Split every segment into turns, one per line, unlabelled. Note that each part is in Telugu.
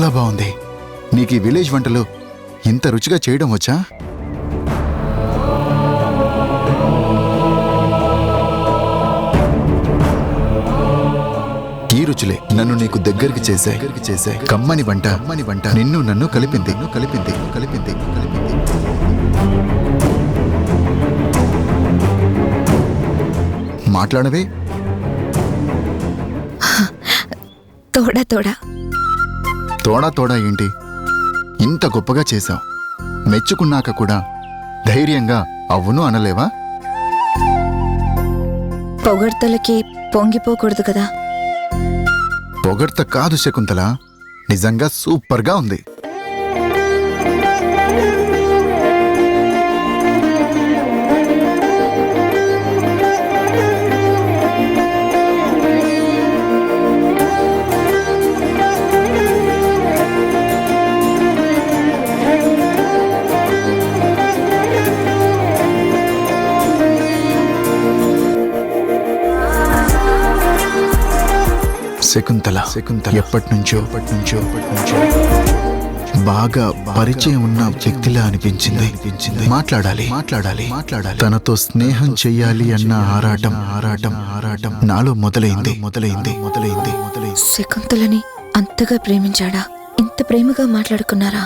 చాలా బాగుంది. నీకు ఈ విలేజ్ వంటలు ఇంత రుచిగా చేయడం వచ్చా? ఈ రుచులే నన్ను నీకు దగ్గరికి చేశాయి. కమ్మని వంట నిన్ను నన్ను కలిపింది. మాట్లాడవే. తోడా ఏంటి? ఇంత గొప్పగా చేశావు. మెచ్చుకున్నాక కూడా ధైర్యంగా అవును అనలేవా?
పొగడ్తలకి పొంగిపోకూడదు కదా.
పొగడ్త కాదు శకుంతల, నిజంగా సూపర్గా ఉంది. శకుంతల ఎప్పటినుంచో బాగా పరిచయం ఉన్న వ్యక్తిలా అనిపించింది. మాట్లాడాలి. తనతో స్నేహం చెయ్యాలి అన్న ఆరాటం నాలో మొదలైంది.
శకుంతలని అంతగా ప్రేమించాడా? ఇంత ప్రేమగా మాట్లాడుకున్నారా?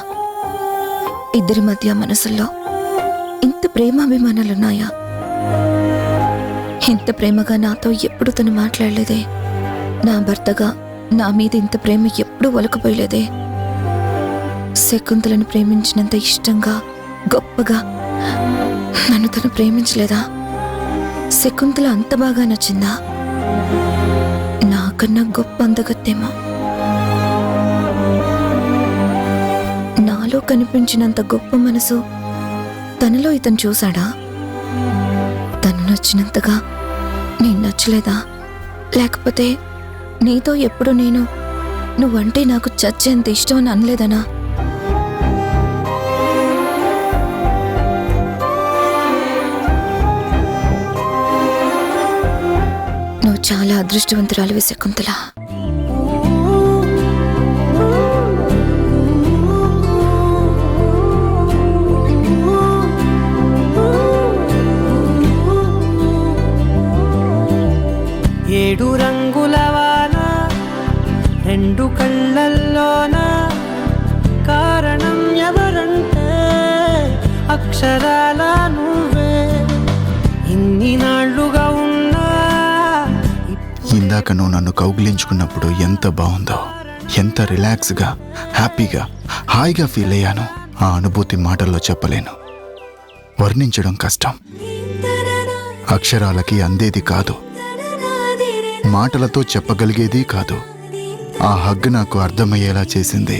ఇద్దరి మధ్య మనసుల్లో ఇంత ప్రేమాభిమానాలున్నాయా? ఇంత ప్రేమగా నాతో ఎప్పుడు తను మాట్లాడలేదే. నా భర్తగా నా మీద ఇంత ప్రేమ ఎప్పుడూ ఒలకపోయలేదే. శకుంతలను ప్రేమించినంత ఇష్టంగా గొప్పగా నన్ను తను ప్రేమించలేదా? శకుంతల అంత బాగా నచ్చిందా? నాకన్నా గొప్ప అందగత్తేమో. నాలో కనిపించినంత గొప్ప మనసు తనలో ఇతను చూశాడా? తను నచ్చినంతగా నేను నచ్చలేదా? లేకపోతే నీతో ఎప్పుడు నేను నువ్వంటే నాకు చచ్చేంత ఇష్టం అని అనలేదనా? నువ్వు చాలా అదృష్టవంతురాలివి శకుంతల.
ఏడు రంగుల రెండు కళ్ళల్లోన కారణం ఎవరంటే అక్షరాల నువ్వే. ఇన్ని నాళ్లుగా ఉన్నా
ఇందాక నువ్వు నన్ను కౌగిలించుకున్నప్పుడు ఎంత బాగుందో, ఎంత రిలాక్స్గా హాయిగా ఫీల్ అయ్యాను. ఆ అనుభూతి మాటల్లో చెప్పలేను, వర్ణించడం కష్టం. అక్షరాలకి అందేది కాదు, మాటలతో చెప్పగలిగేది కాదు. ఆ హగ్ నాకు అర్థమయ్యేలా చేసింది.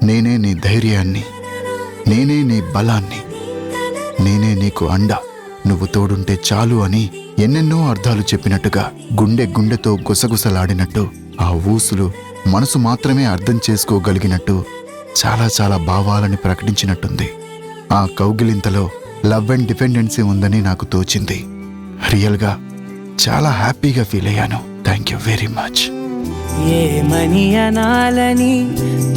నేనే నీ ధైర్యాన్ని, నేనే నీ బలాన్ని, నేనే నీకు అండ, నువ్వు తోడుంటే చాలు అని ఎన్నెన్నో అర్థాలు చెప్పినట్టుగా గుండెతో గుసగుసలాడినట్టు ఆ ఊసులు మనసు మాత్రమే అర్థం చేసుకోగలిగినట్టు చాలా భావాలని ప్రకటించినట్టుంది. ఆ కౌగిలింతలో లవ్ అండ్ డిపెండెన్సీ ఉందని నాకు తోచింది. రియల్గా చాలా హ్యాపీగా ఫీల్ అయ్యాను. Thank you very much.
ఏమని అనాలని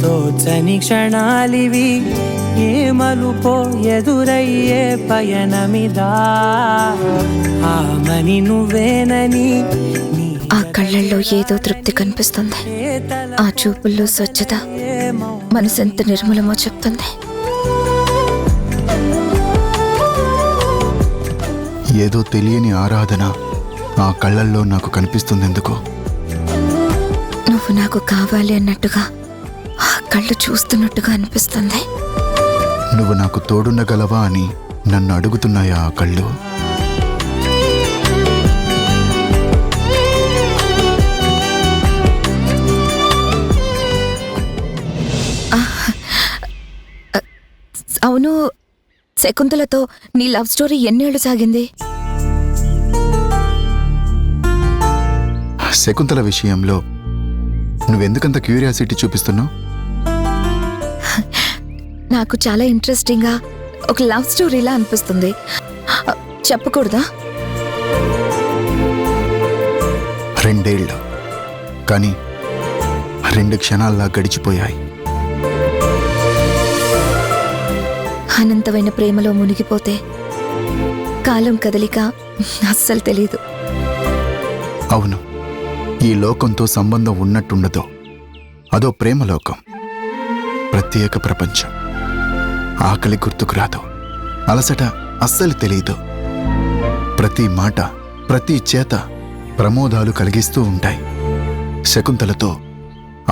తోచని క్షణాలివి, ఏ మలుపో ఎదురయ్యే పయనమిదా. ఆమని నువ్వేనని
ఆ కళ్ళల్లో ఏదో తృప్తి కనిపిస్తుంది. ఆ చూపుల్లో స్వచ్ఛత మనసెంత నిర్మలమో చెప్తుంది.
ఏదో తెలియని ఆరాధన ఆ కళ్ళల్లో నాకు కనిపిస్తుంది. ఎందుకు?
నువ్వు నాకు కావాలి అన్నట్టుగా ఆ కళ్ళు చూస్తున్నట్టుగా అనిపిస్తుంది.
నువ్వు నాకు తోడుండగలవా అని నన్ను అడుగుతున్నాయా ఆ కళ్ళు?
అవును, శకుంతలతో నీ లవ్ స్టోరీ ఎన్నేళ్లు సాగింది?
శకుంతల విషయంలో నువ్వెందుకంత క్యూరియాసిటీ చూపిస్తున్నావు?
నాకు చాలా ఇంట్రెస్టింగ్గా ఒక లవ్ స్టోరీలా అనిపిస్తుంది. చెప్పకూడదా?
2 ఏళ్ళు కానీ 2 క్షణాల్లా గడిచిపోయాయి.
అనంతమైన ప్రేమలో మునిగిపోతే కాలం కదలిక అస్సలు తెలీదు.
అవును, ఈ లోకంతో సంబంధం ఉన్నట్టుండదో అదో ప్రేమలోకం, ప్రత్యేక ప్రపంచం. ఆకలి గుర్తుకు రాదు, అలసట అస్సలు తెలీదు. ప్రతి మాట, ప్రతి చేత ప్రమోదాలు కలిగిస్తూ ఉంటాయి. శకుంతలతో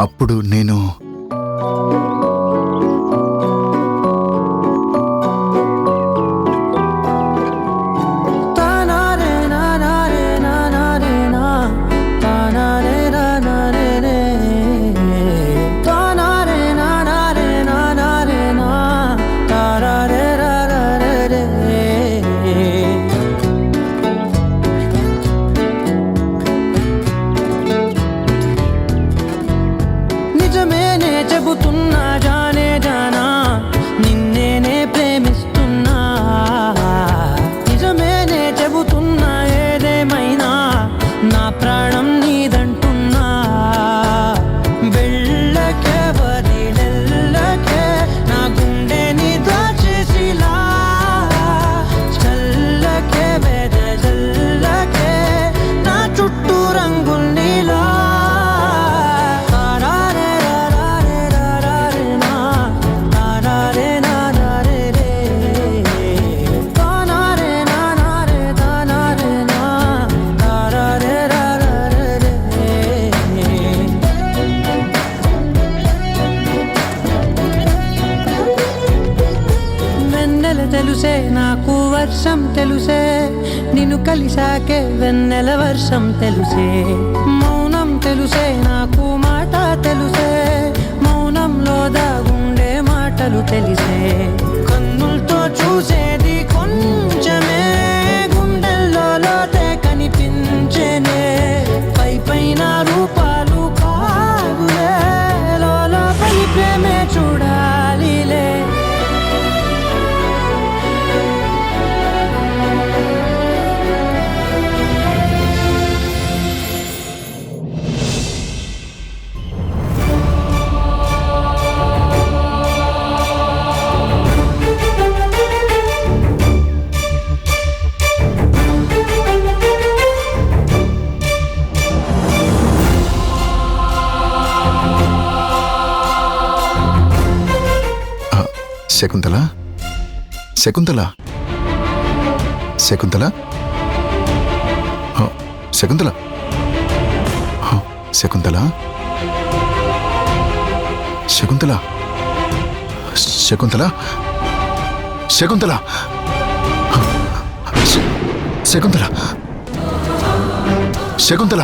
అప్పుడు నేను
నిజమేనే చెబుతున్నా జానే జానా, నిన్నేనే ప్రేమిస్తున్నా. నిజమేనే చెబుతున్నా ఏదేమైనా నా ప్రాణం నీదంటున్నా. వెళ్ళకే వదిలెళ్ళకే నా గుండెని దాచేసిలా, చల్లకే వెదజల్లకే నా చుట్టూ రంగుల్నిలా. తెలుసే నాకు వర్షం తెలుసే, నిన్ను కలిసాకే వెన్నెల వర్షం తెలుసే. మౌనం తెలుసే నాకు మాట తెలుసే, మౌనంలో దాగుండే మాటలు తెలిసే. కన్నులతో చూసేది కొంచెమే, గుండెల్లో లోతే కనిపించేనే. పై పైన రూపాలు కాదులే, లోపలి ప్రేమే చూడాలిలే.
శకుంతల, శకుంతల, శకుంతల, శకుంతల, శకుంతల, శకుంతల, శకుంతల, శకుంతల, శకుంతల, శకుంతల.